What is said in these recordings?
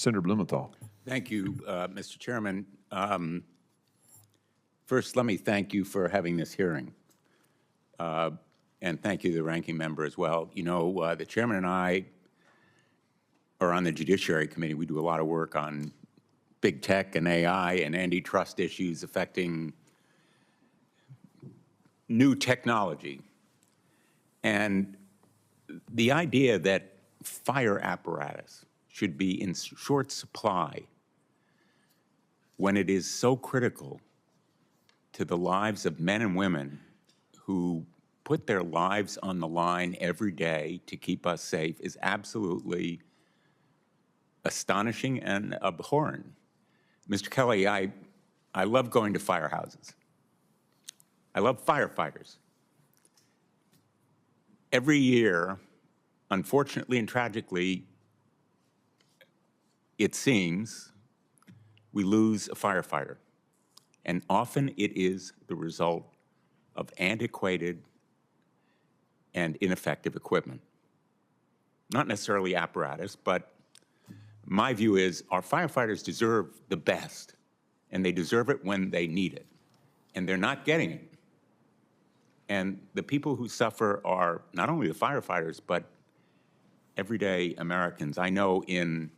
Senator Blumenthal. Thank you, Mr. Chairman. First, let me thank you for having this hearing. And thank you, the ranking member, as well. You know, the chairman and I are on the Judiciary Committee. We do a lot of work on big tech and AI and antitrust issues affecting new technology. And the idea that fire apparatus should be in short supply when it is so critical to the lives of men and women who put their lives on the line every day to keep us safe is absolutely astonishing and abhorrent. Mr. Kelly, I love going to firehouses. I love firefighters. Every year, unfortunately and tragically, it seems we lose a firefighter. And often it is the result of antiquated and ineffective equipment. Not necessarily apparatus, but my view is our firefighters deserve the best, and they deserve it when they need it, and they're not getting it. And the people who suffer are not only the firefighters, but everyday Americans. I know in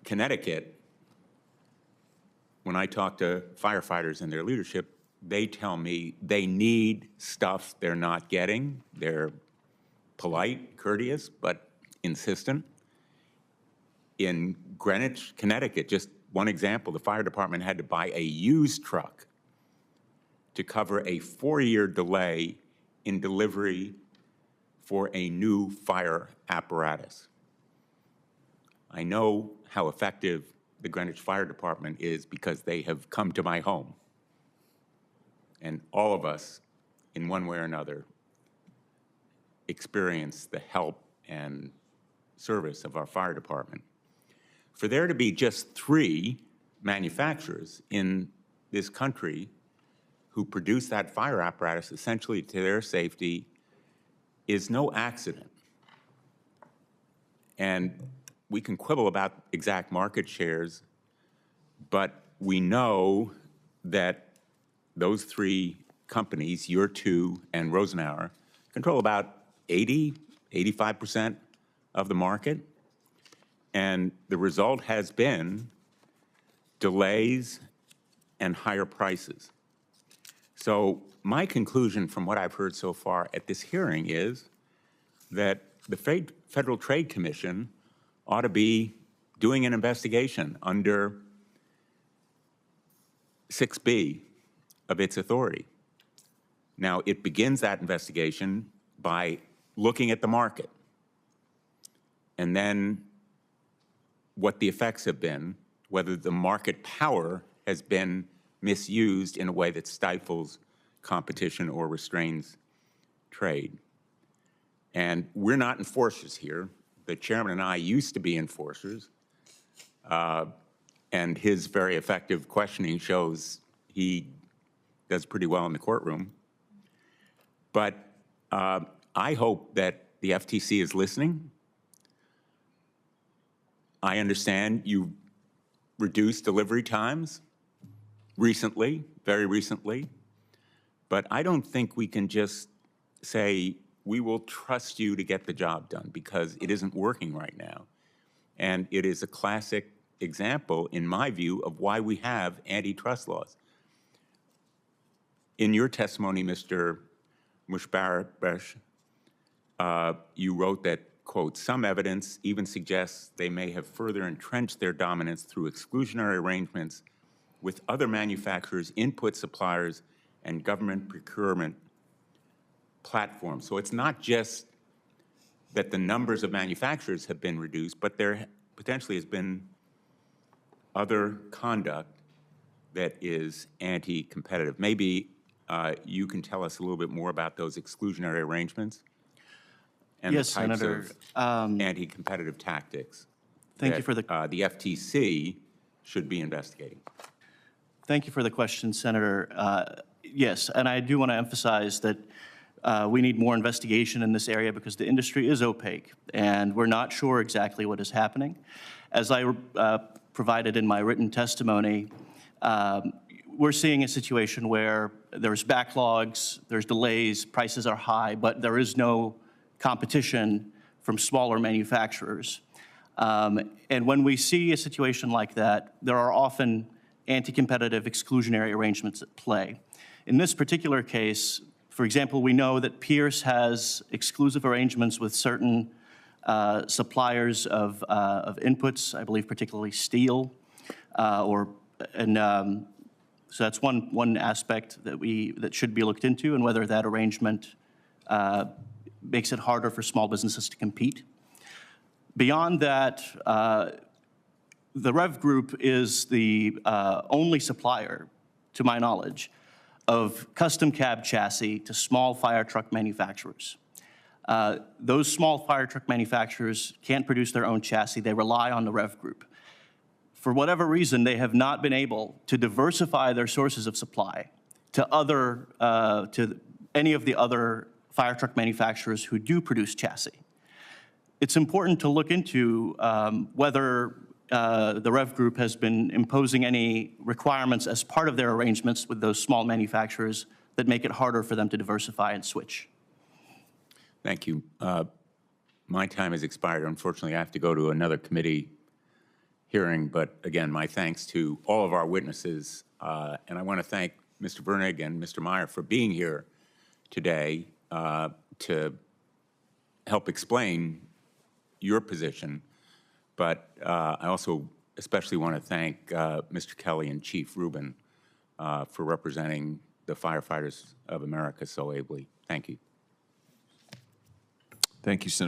Connecticut, when I talk to firefighters and their leadership, they tell me they need stuff they're not getting. They're polite, courteous, but insistent. In Greenwich, Connecticut, just one example, the fire department had to buy a used truck to cover a 4-year delay in delivery for a new fire apparatus. I know how effective the Greenwich Fire Department is because they have come to my home. And all of us, in one way or another, experience the help and service of our fire department. For there to be just 3 manufacturers in this country who produce that fire apparatus essentially to their safety is no accident. And we can quibble about exact market shares, but we know that those 3 companies, your 2 and Rosenauer, control about 85% of the market. And the result has been delays and higher prices. So my conclusion from what I've heard so far at this hearing is that the Federal Trade Commission ought to be doing an investigation under 6B of its authority. Now, it begins that investigation by looking at the market and then what the effects have been, whether the market power has been misused in a way that stifles competition or restrains trade. And we're not enforcers here. The chairman and I used to be enforcers, and his very effective questioning shows he does pretty well in the courtroom. But I hope that the FTC is listening. I understand you reduced delivery times recently, very recently, but I don't think we can just say, we will trust you to get the job done, because it isn't working right now. And it is a classic example, in my view, of why we have antitrust laws. In your testimony, Mr. Mushbaresh, you wrote that, quote, some evidence even suggests they may have further entrenched their dominance through exclusionary arrangements with other manufacturers, input suppliers, and government procurement platforms. So it's not just that the numbers of manufacturers have been reduced, but there potentially has been other conduct that is anti-competitive. Maybe you can tell us a little bit more about those exclusionary arrangements and yes, the types Senator, of anti-competitive tactics thank that you for the FTC should be investigating. Thank you for the question, Senator. Yes, and I do want to emphasize that We need more investigation in this area because the industry is opaque, and we're not sure exactly what is happening. As I provided in my written testimony, we're seeing a situation where there's backlogs, there's delays, prices are high, but there is no competition from smaller manufacturers. And when we see a situation like that, there are often anti-competitive exclusionary arrangements at play. In this particular case, for example, we know that Pierce has exclusive arrangements with certain suppliers of inputs, I believe particularly steel, so that's one aspect that should be looked into, and whether that arrangement makes it harder for small businesses to compete. Beyond that, the Rev Group is the only supplier, to my knowledge, of custom cab chassis to small fire truck manufacturers. Those small fire truck manufacturers can't produce their own chassis. They rely on the Rev Group. For whatever reason, they have not been able to diversify their sources of supply to any of the other fire truck manufacturers who do produce chassis. It's important to look into whether the Rev Group has been imposing any requirements as part of their arrangements with those small manufacturers that make it harder for them to diversify and switch. Thank you. My time has expired. Unfortunately, I have to go to another committee hearing, but again, my thanks to all of our witnesses, and I want to thank Mr. Vernig and Mr. Meyer for being here today to help explain your position, but I also especially want to thank Mr. Kelly and Chief Rubin for representing the firefighters of America so ably. Thank you. Thank you, Senator.